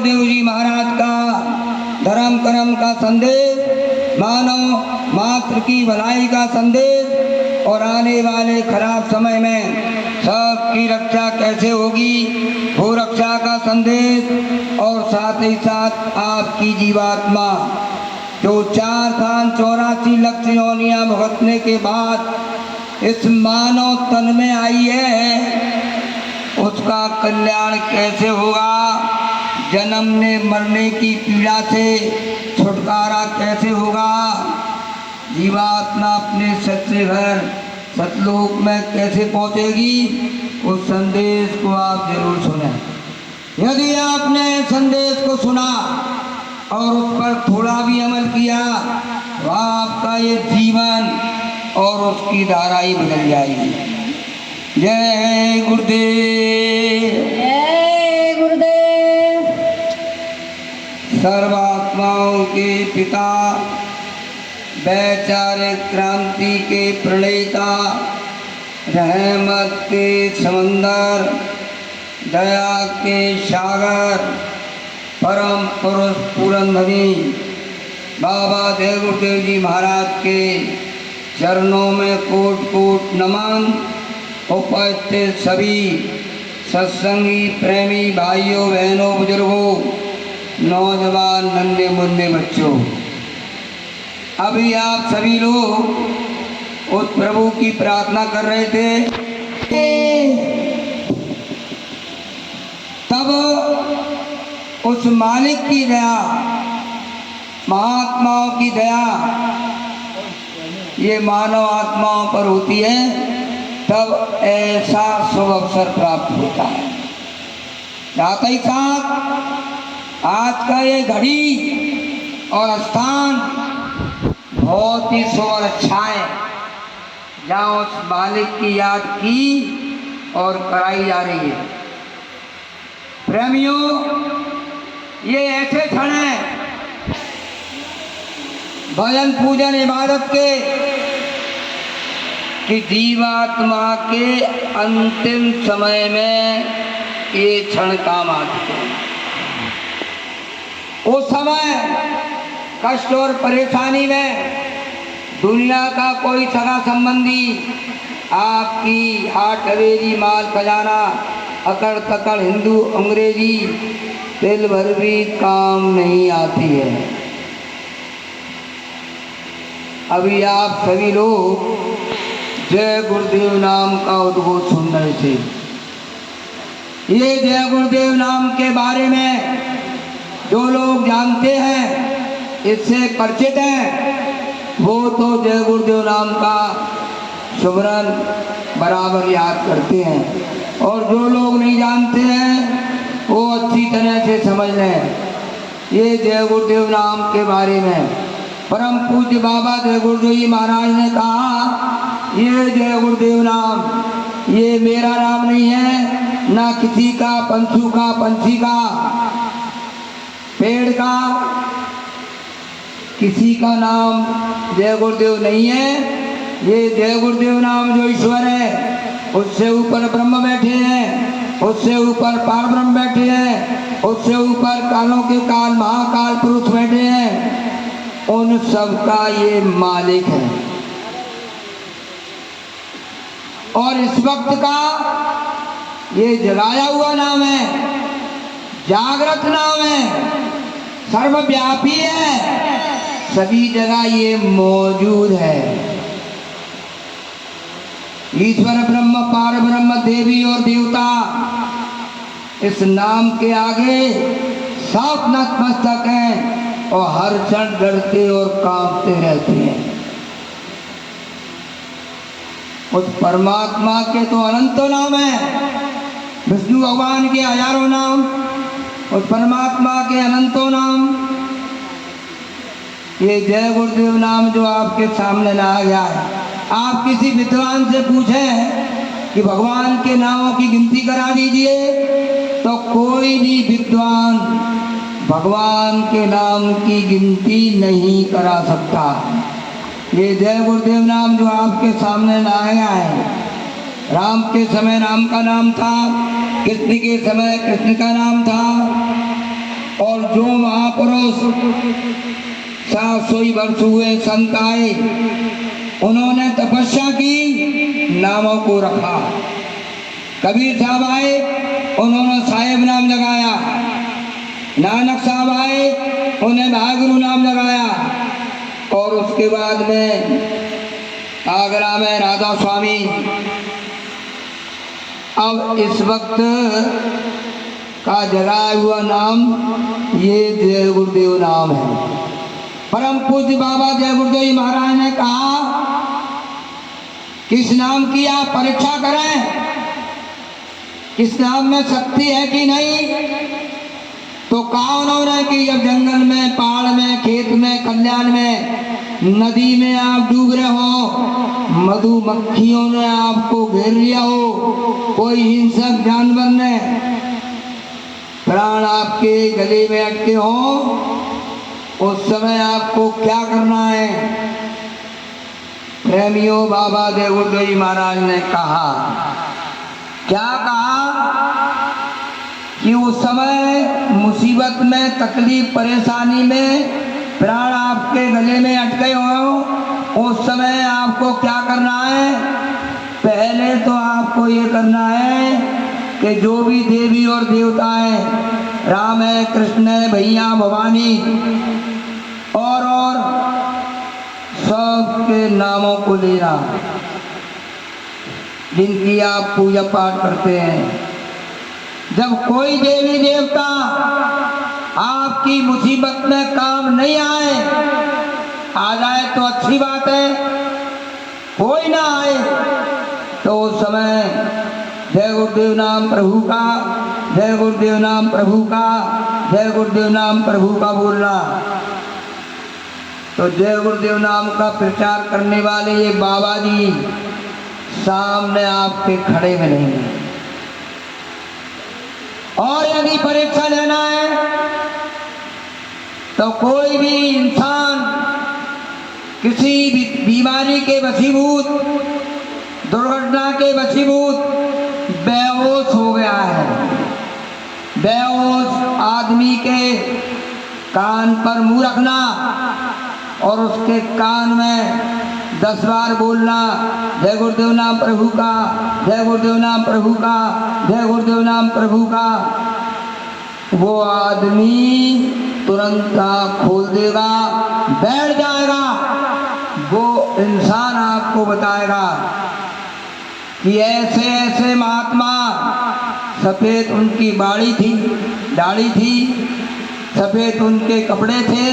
गुरुदेव जी महाराज का धर्म कर्म का संदेश, मानव मात्र की भलाई का संदेश और आने वाले खराब समय में सबकी रक्षा कैसे होगी वो रक्षा का संदेश, और साथ ही साथ आपकी जीवात्मा जो 4,84 लाख योनियां भुगतने के बाद इस मानव तन में आई है, उसका कल्याण कैसे होगा, जन्मने मरने की पीड़ा से छुटकारा कैसे होगा, जीवात्मा अपने सच्चे घर सतलोक में कैसे पहुंचेगी, उस संदेश को आप जरूर सुने। यदि आपने संदेश को सुना और उस पर थोड़ा भी अमल किया तो आपका ये जीवन और उसकी धारा ही बदल जाएगी। जय गुरुदेव। जय गुरुदेव। सर्वात्माओं के पिता, वैचारिक क्रांति के प्रणेता, रहमत के समंदर, दया के सागर, परम पुरुष पूरनधनी बाबा देव गुरुदेव जी महाराज के चरणों में कोट कोट नमन। उपस्थित सभी सत्संगी प्रेमी भाइयों बहनों बुजुर्गों, नौजवान नन्हे मुन्ने बच्चों, अभी आप सभी लोग उस प्रभु की प्रार्थना कर रहे थे, तब उस मालिक की दया, महात्माओं की दया ये मानव आत्माओं पर होती है, तब ऐसा शुभ अवसर प्राप्त होता है। साथ ही साथ आज का ये घड़ी और स्थान बहुत ही शुभ और अच्छा है, जहाँ उस मालिक की याद की और कराई जा रही है। प्रेमियों, ये ऐसे क्षण हैं भजन पूजन इबादत के कि जीवात्मा के अंतिम समय में ये क्षण काम आते हैं। उस समय कष्ट और परेशानी में दुनिया का कोई सगा संबंधी आपकी हाट हवेली माल खजाना अकड़ तकड़ हिंदू अंग्रेजी दिल भर भी काम नहीं आती है। अभी आप सभी लोग जय गुरुदेव नाम का उद्घोष सुन रहे थे। ये जय गुरुदेव नाम के बारे में जो लोग जानते हैं, इससे परिचित हैं, वो तो जय गुरुदेव नाम का सुमरन बराबर याद करते हैं, और जो लोग नहीं जानते हैं वो अच्छी तरह से समझ लें। ये जय गुरुदेव नाम के बारे में परम पूज्य बाबा जय गुरुदेव जी महाराज ने कहा, ये जय गुरुदेव नाम ये मेरा नाम नहीं है, ना किसी का, पंछू का, पंछी का, पेड़ का, किसी का नाम जय गुरुदेव नहीं है। ये जय गुरुदेव नाम जो ईश्वर है, उससे ऊपर ब्रह्म बैठे हैं, उससे ऊपर पार ब्रह्म बैठे हैं, उससे ऊपर कालों के काल महाकाल पुरुष बैठे हैं, उन सब का ये मालिक है। और इस वक्त का ये जगाया हुआ नाम है, जागृत नाम है, सर्वव्यापी है, सभी जगह ये मौजूद है। ईश्वर ब्रह्म पार ब्रह्म देवी और देवता इस नाम के आगे साफ नतमस्तक हैं और हर क्षण डरते और कांपते रहते हैं। उस परमात्मा के तो अनंतों नाम है, विष्णु भगवान के हजारों नाम, उस परमात्मा के अनंतों नाम। ये जय गुरुदेव नाम जो आपके सामने लाया गया है, आप किसी विद्वान से पूछें कि भगवान के नामों की गिनती करा दीजिए, तो कोई भी विद्वान भगवान के नाम की गिनती नहीं करा सकता। ये जय गुरुदेव नाम जो आपके सामने लाया गया है, राम के समय राम का नाम था, कृष्ण के समय कृष्ण का नाम था, और जो महापुरुष 700 वर्ष हुए संत आए, उन्होंने तपस्या की, नामों को रखा। कबीर साहब आए, उन्होंने साहेब नाम लगाया। नानक साहब आए, उन्हें भागुरु नाम लगाया। और उसके बाद में आगरा में राधा स्वामी। अब इस वक्त का जगाया हुआ नाम ये जय गुरुदेव नाम है। परम पूज्य बाबा जय गुरुदेव जी महाराज ने कहा किस नाम की आप परीक्षा करें, किस नाम में शक्ति है कि नहीं। तो कहा उन्होंने कि जब जंगल में, पहाड़ में, खेत में, कल्याण में, नदी में आप डूब रहे हो, मधुमक्खियों ने आपको घेर लिया हो, कोई हिंसक जानवर ने, प्राण आपके गले में अटके हो, उस समय आपको क्या करना है। प्रेमियों, बाबा जय गुरुदेव जी महाराज ने कहा, क्या कहा कि उस समय मुसीबत में, तकलीफ, परेशानी में प्राण आपके गले में अटके हो, उस समय आपको क्या करना है। पहले तो आपको ये करना है कि जो भी देवी और देवता हैं, राम है, कृष्ण है, भैया, भवानी और सबके नामों को लेना जिनकी आप पूजा पाठ करते हैं। जब कोई देवी देवता आपकी मुसीबत में काम नहीं आए, आ जाए तो अच्छी बात है, कोई ना आए तो उस समय जय गुरुदेव नाम प्रभु का, जय गुरुदेव नाम प्रभु का, जय गुरुदेव नाम प्रभु का बोलना। तो जय गुरुदेव नाम का प्रचार करने वाले ये बाबा जी सामने आपके खड़े मिलेंगे। और यदि परीक्षा लेना है तो कोई भी इंसान किसी भी बीमारी के वशीभूत, दुर्घटना के वशीभूत बेहोश हो गया है, बेहोश आदमी के कान पर मुंह रखना और उसके कान में 10 बार बोलना, जय गुरुदेव नाम प्रभु का, जय गुरुदेव नाम प्रभु का, जय गुरुदेव नाम प्रभु का। वो आदमी तुरंत आँख खोल देगा, बैठ जाएगा। वो इंसान आपको बताएगा कि ऐसे ऐसे महात्मा, सफ़ेद उनकी बाड़ी थी, दाढ़ी थी, सफ़ेद उनके कपड़े थे,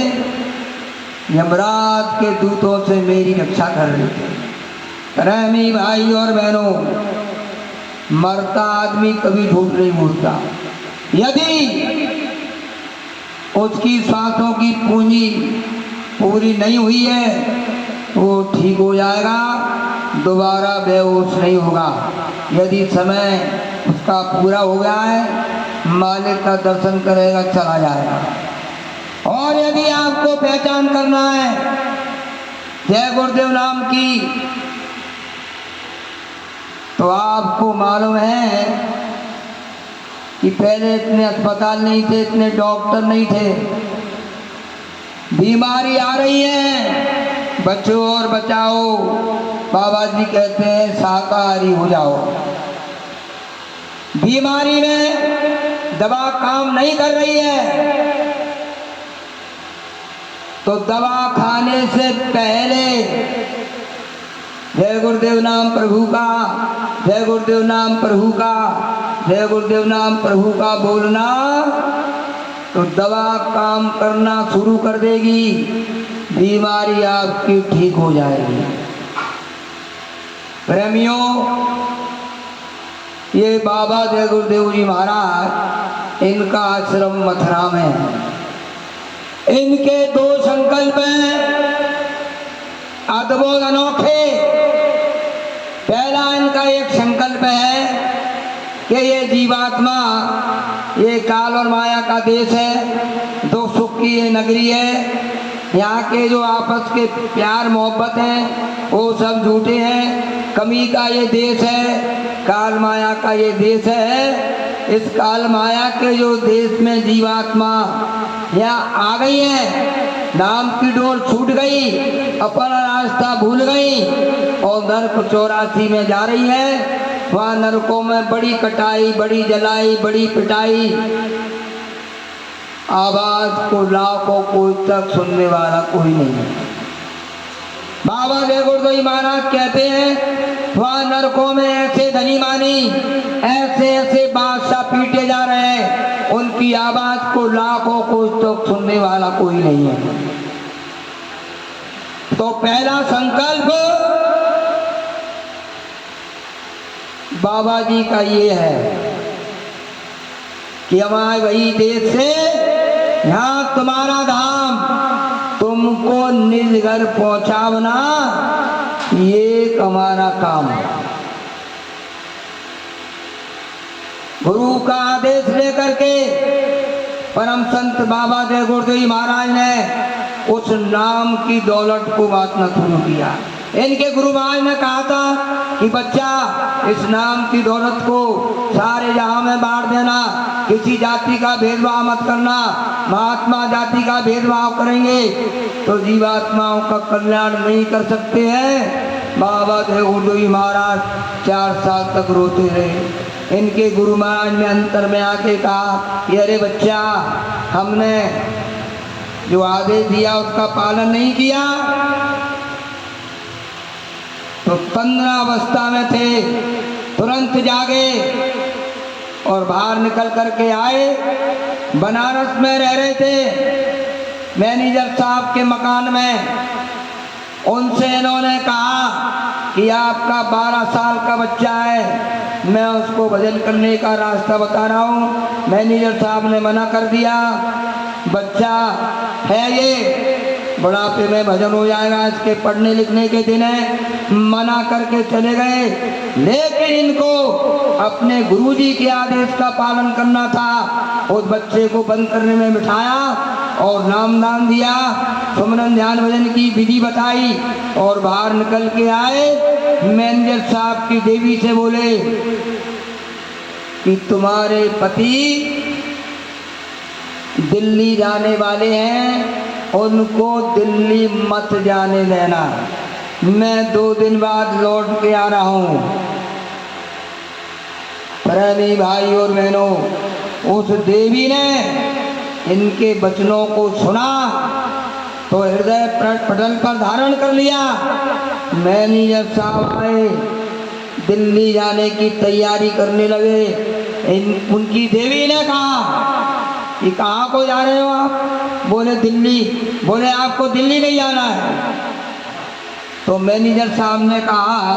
यमराज के दूतों से मेरी रक्षा कर रहे थे। प्रेमी भाई और बहनों, मरता आदमी कभी झूठ नहीं बोलता। यदि उसकी सांसों की पूंजी पूरी नहीं हुई है वो ठीक हो जाएगा, दोबारा बेहोश नहीं होगा। यदि समय उसका पूरा हो गया है, मालिक का दर्शन करेगा, चला जाएगा। और यदि आपको पहचान करना है जय गुरुदेव नाम की, तो आपको मालूम है कि पहले इतने अस्पताल नहीं थे, इतने डॉक्टर नहीं थे। बीमारी आ रही है, बचो और बचाओ। बाबा जी कहते हैं शाकाहारी हो जाओ। बीमारी में दवा काम नहीं कर रही है तो दवा खाने से पहले जय गुरुदेव नाम प्रभु का, जय गुरुदेव नाम प्रभु का, जय गुरुदेव नाम प्रभु का बोलना, तो दवा काम करना शुरू कर देगी, बीमारी आपकी ठीक हो जाएगी। प्रेमियों, ये बाबा जय गुरुदेव जी महाराज, इनका आश्रम मथुरा में है। इनके 2 संकल्प हैं अद्भुत अनोखे। पहला इनका एक संकल्प है कि ये जीवात्मा, ये काल और माया का देश है, दुख सुख की ये नगरी है। यहाँ के जो आपस के प्यार मोहब्बत हैं वो सब झूठे हैं। कमी का ये देश है, काल माया का ये देश है। इस काल माया के जो देश में जीवात्मा यहाँ आ गई है, नाम की डोर छूट गई, अपना रास्ता भूल गई और नरक 84 में जा रही है। वहाँ नरकों में बड़ी कटाई, बड़ी जलाई, बड़ी पिटाई, आवाज को लाखों कोई तक सुनने वाला कोई नहीं है। बाबा जय गुरुदेव महाराज कहते हैं वहाँ नरकों में ऐसे धनी मानी, ऐसे ऐसे बादशाह पीटे जा रहे हैं, उनकी आवाज को लाखों कोई तक सुनने वाला कोई नहीं है। तो पहला संकल्प बाबा जी का ये है कि हमारे वही देश से यहाँ तुम्हारा धाम, तुमको निज घर पहुंचावना, ये हमारा काम है। गुरु का आदेश लेकर के परम संत बाबा जय गुरुदेव महाराज ने उस नाम की दौलत को बांटना शुरू किया। इनके गुरु महाराज ने कहा था कि बच्चा इस नाम की दौलत को सारे जहां में बांट देना, किसी जाति का भेदभाव मत करना, महात्मा जाति का भेदभाव करेंगे तो जीवात्माओं का कल्याण नहीं कर सकते हैं। बाबा जय गुरुदेव महाराज 4 साल तक रोते रहे। इनके गुरु महाराज ने अंतर में आके कहा कि अरे बच्चा, हमने जो आदेश दिया उसका पालन नहीं किया। तो 15 अवस्था में थे, तुरंत जागे और बाहर निकल करके आए। बनारस में रह रहे थे मैनेजर साहब के मकान में। उनसे इन्होंने कहा कि आपका 12 साल का बच्चा है, मैं उसको भजन करने का रास्ता बता रहा हूँ। मैनेजर साहब ने मना कर दिया, बच्चा है ये, बुढ़ापे में भजन हो जाएगा, इसके पढ़ने लिखने के दिन है, मना करके चले गए। लेकिन इनको अपने गुरुजी के आदेश का पालन करना था। उस बच्चे को बंद करने में बिठाया और नामदान दिया, सुमरन ध्यान भजन की विधि बताई और बाहर निकल के आए। मैनेजर साहब की देवी से बोले कि तुम्हारे पति दिल्ली जाने वाले हैं, उनको दिल्ली मत जाने देना, मैं 2 दिन बाद लौट के आ रहा हूँ। प्रेमी भाई और बहनों, उस देवी ने इनके वचनों को सुना तो हृदय पटल पर धारण कर लिया। मैनेजर साहब आए, दिल्ली जाने की तैयारी करने लगे। उनकी देवी ने कहा कि कहाँ को जा रहे हो आप? बोले दिल्ली। बोले आपको दिल्ली नहीं जाना है। तो मैनेजर साहब ने कहा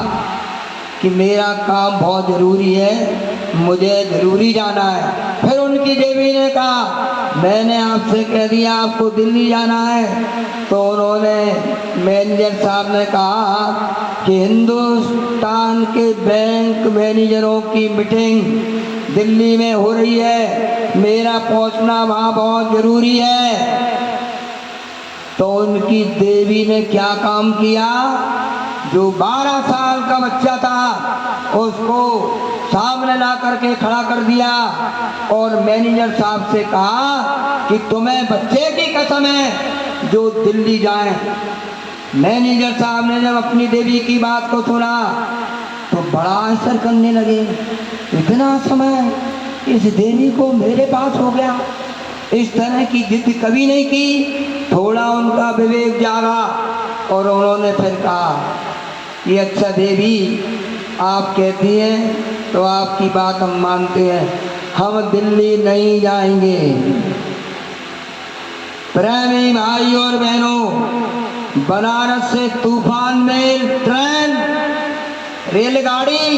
कि मेरा काम बहुत ज़रूरी है, मुझे ज़रूरी जाना है। फिर उनकी देवी ने कहा मैंने आपसे कह दिया आपको दिल्ली जाना है। तो उन्होंने मैनेजर साहब ने कहा कि हिंदुस्तान के बैंक मैनेजरों की मीटिंग दिल्ली में हो रही है, मेरा पहुंचना वहाँ बहुत ज़रूरी है। तो उनकी देवी ने क्या काम किया, जो 12 साल का बच्चा था उसको सामने ला करके खड़ा कर दिया और मैनेजर साहब से कहा कि तुम्हें बच्चे की कसम है जो दिल्ली जाए। मैनेजर साहब ने जब अपनी देवी की बात को सुना तो बड़ा असर करने लगे। इतना समय इस देवी को मेरे पास हो गया, इस तरह की जिद कभी नहीं की। थोड़ा उनका विवेक जागा और उन्होंने फिर कहा कि अच्छा देवी, आप कहती हैं तो आपकी बात हम मानते हैं, हम दिल्ली नहीं जाएंगे। प्रेमी भाई और बहनों, बनारस से तूफान में ट्रेन, रेलगाड़ी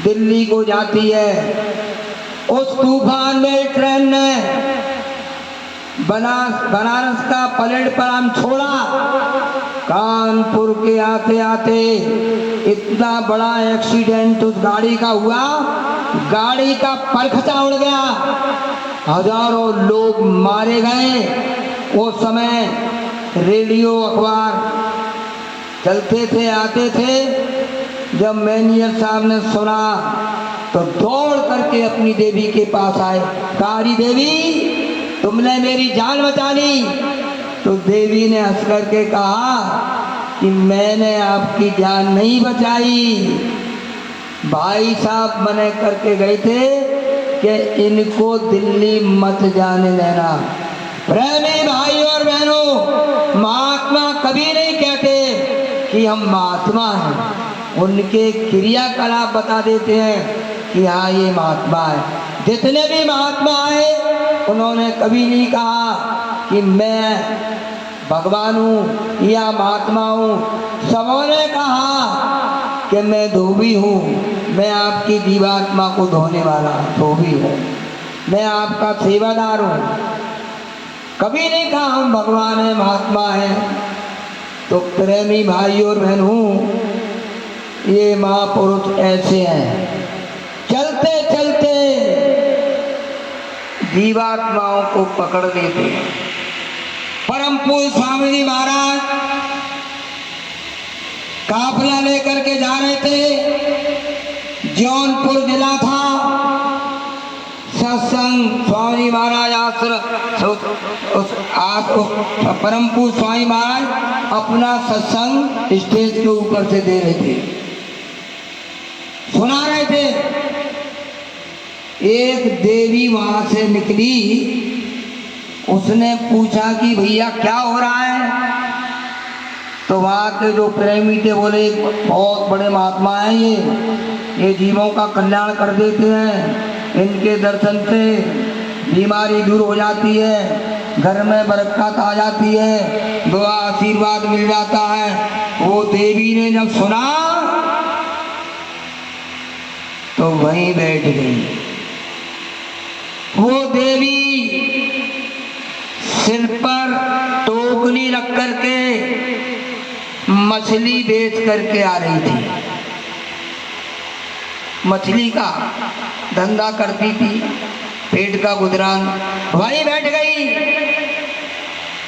दिल्ली को जाती है। उस तूफान में ट्रेन ने बनारस का प्लेटफार्म छोड़ा। कानपुर के आते आते इतना बड़ा एक्सीडेंट उस गाड़ी का हुआ, गाड़ी का परखचा उड़ गया, हजारों लोग मारे गए। वो समय रेडियो अखबार चलते थे, आते थे। जब मैनेजर साहब ने सुना तो दौड़ करके अपनी देवी के पास आए। कारी देवी, तुमने मेरी जान बचा ली। तो देवी ने हंस करके कहा कि मैंने आपकी जान नहीं बचाई, भाई साहब मना करके गए थे कि इनको दिल्ली मत जाने देना। प्रेमी भाई और बहनों, महात्मा कभी नहीं कहते कि हम महात्मा हैं, उनके क्रियाकलाप बता देते हैं कि हाँ ये महात्मा है। जितने भी महात्मा आए उन्होंने कभी नहीं कहा कि मैं भगवान हूँ या महात्मा हूँ। सबों ने कहा कि मैं धोबी हूँ, मैं आपकी जीवात्मा को धोने वाला धोबी हूँ, मैं आपका सेवादार हूँ। कभी नहीं कहा हम भगवान हैं, महात्मा हैं। तो प्रेमी भाई और बहनों, ये महापुरुष ऐसे हैं, चलते चलते जीवात्माओं को पकड़ लेते हैं। परम पूज्य स्वामी जी महाराज काफिला लेकर के जा रहे थे, जौनपुर जिला था। सत्संग स्वामी महाराज परम पूज्य स्वामी महाराज अपना सत्संग स्टेज के ऊपर से दे रहे थे, सुना रहे थे। एक देवी वहां से निकली, उसने पूछा कि भैया क्या हो रहा है। तो वहाँ के जो प्रेमी थे बोले बहुत बड़े महात्मा हैं, ये जीवों का कल्याण कर देते हैं, इनके दर्शन से बीमारी दूर हो जाती है, घर में बरकत आ जाती है, दुआ आशीर्वाद मिल जाता है। वो देवी ने जब सुना तो वहीं बैठ गई। वो देवी सिर पर टोकनी रख करके मछली बेच करके आ रही थी, मछली का धंधा करती थी, पेट का गुजरान। वहीं बैठ गई।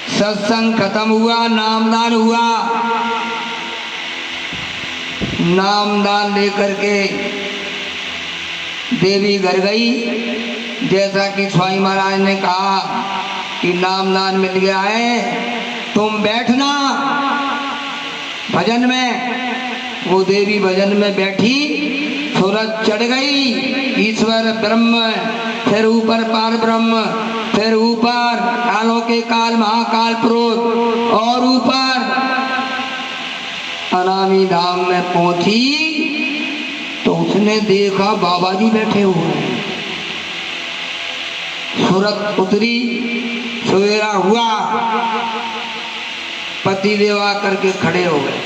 सत्संग खत्म हुआ, नामदान हुआ। नामदान लेकर के देवी घर गई। जैसा कि स्वामी महाराज ने कहा कि नामदान मिल गया है, तुम बैठना भजन में। वो देवी भजन में बैठी, सूरज चढ़ गई, ईश्वर ब्रह्म, फिर ऊपर पार ब्रह्म, फिर ऊपर कालों के काल महाकाल पुरुष, और ऊपर अनामी धाम में पहुंची तो उसने देखा बाबा जी बैठे हुए हैं। सूरत उतरी, सवेरा हुआ, पति देव आकर के खड़े हो गए।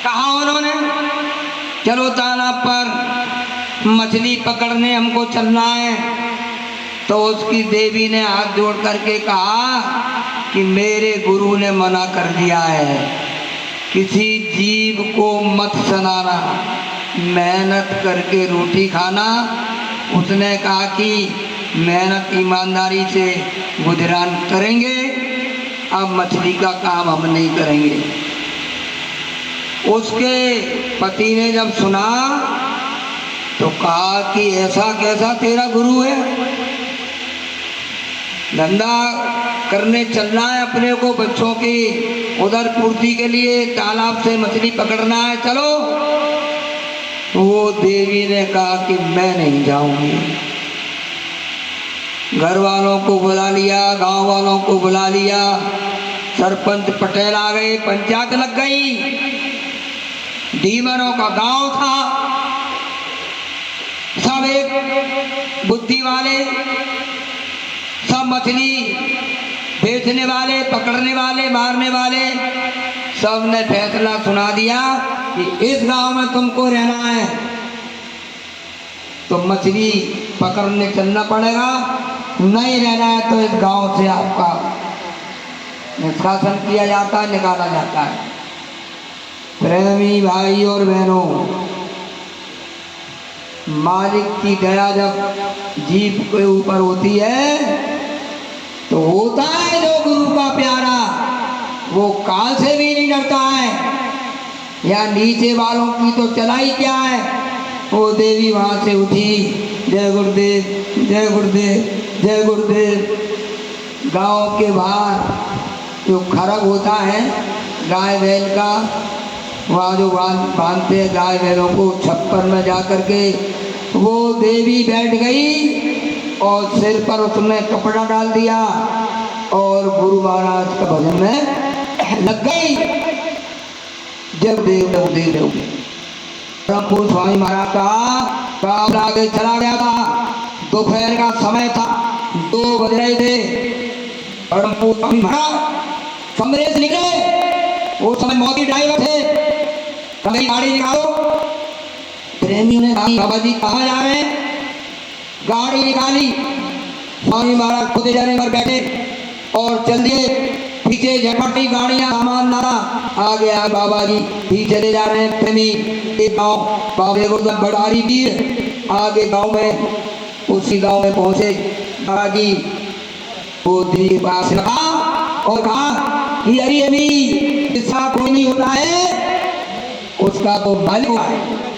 कहा उन्होंने चलो तालाब पर मछली पकड़ने हमको चलना है। तो उसकी देवी ने हाथ जोड़ करके कहा कि मेरे गुरु ने मना कर दिया है, किसी जीव को मत सनाना, मेहनत करके रोटी खाना। उसने कहा कि मेहनत ईमानदारी से गुजरान करेंगे, अब मछली का काम हम नहीं करेंगे। उसके पति ने जब सुना तो कहा कि ऐसा कैसा तेरा गुरु है, धंधा करने चलना है अपने को, बच्चों की उधर पूर्ति के लिए तालाब से मछली पकड़ना है, चलो। वो देवी ने कहा कि मैं नहीं जाऊंगी। घर वालों को बुला लिया, गांव वालों को बुला लिया, सरपंच पटेल आ गए, पंचायत लग गई। डीमरों का गांव था, सब एक बुद्धि वाले, सब मछली बेचने वाले, पकड़ने वाले, मारने वाले, सब ने फैसला सुना दिया कि इस गांव में तुमको रहना है तो मछली पकड़ने चलना पड़ेगा, नहीं रहना है तो इस गांव से आपका निष्कासन किया जाता है, निकाला जाता है। प्रेमी भाई और बहनों, मालिक की दया जब जीव के ऊपर होती है तो होता है जो गुरु का प्यारा, वो काल से भी नहीं डरता है, या नीचे वालों की तो चलाई क्या है। वो देवी वहां से उठी, जय गुरुदेव, जय गुरुदेव, जय गुरुदेव। गांव के बाहर जो खरग होता है गाय बैल का, वहाँ जो बांधते हैं गाय बैलों को, छप्पर में जा कर के वो देवी बैठ गई और सिर पर उसने कपड़ा डाल दिया और गुरु महाराज का भजन में लग गई। जब देव देव देव देव ब्रह्मपुर स्वामी महाराज का काम आगे चला गया था। दोपहर का समय था, 2 बज रहे थे। ब्रह्मपुर स्वामी महाराज कमरे से निकले। वो समय मोदी ड्राइवर थे। कभी गाड़ी निकालो। प्रेमियों ने कहा बाबा जी कहाँ जा रहे हैं? गाड़ी निकाली। स्वामी महाराज खुद जाने पर बैठे और चल दिए। पीछे झटपटी गाड़ियां, सामान नारा आ गया। बाबा जी भी चले जा रहे हैं। प्रेमी एक गाँव बाबे गुरुदेव बड़ारी पीर आगे गाँव में, उसी गाँव में पहुंचे। बाबा जी वो देवी के पास रखा और कहा कि अरे अभी इसका कोई नहीं होता है, उसका तो मालिक है।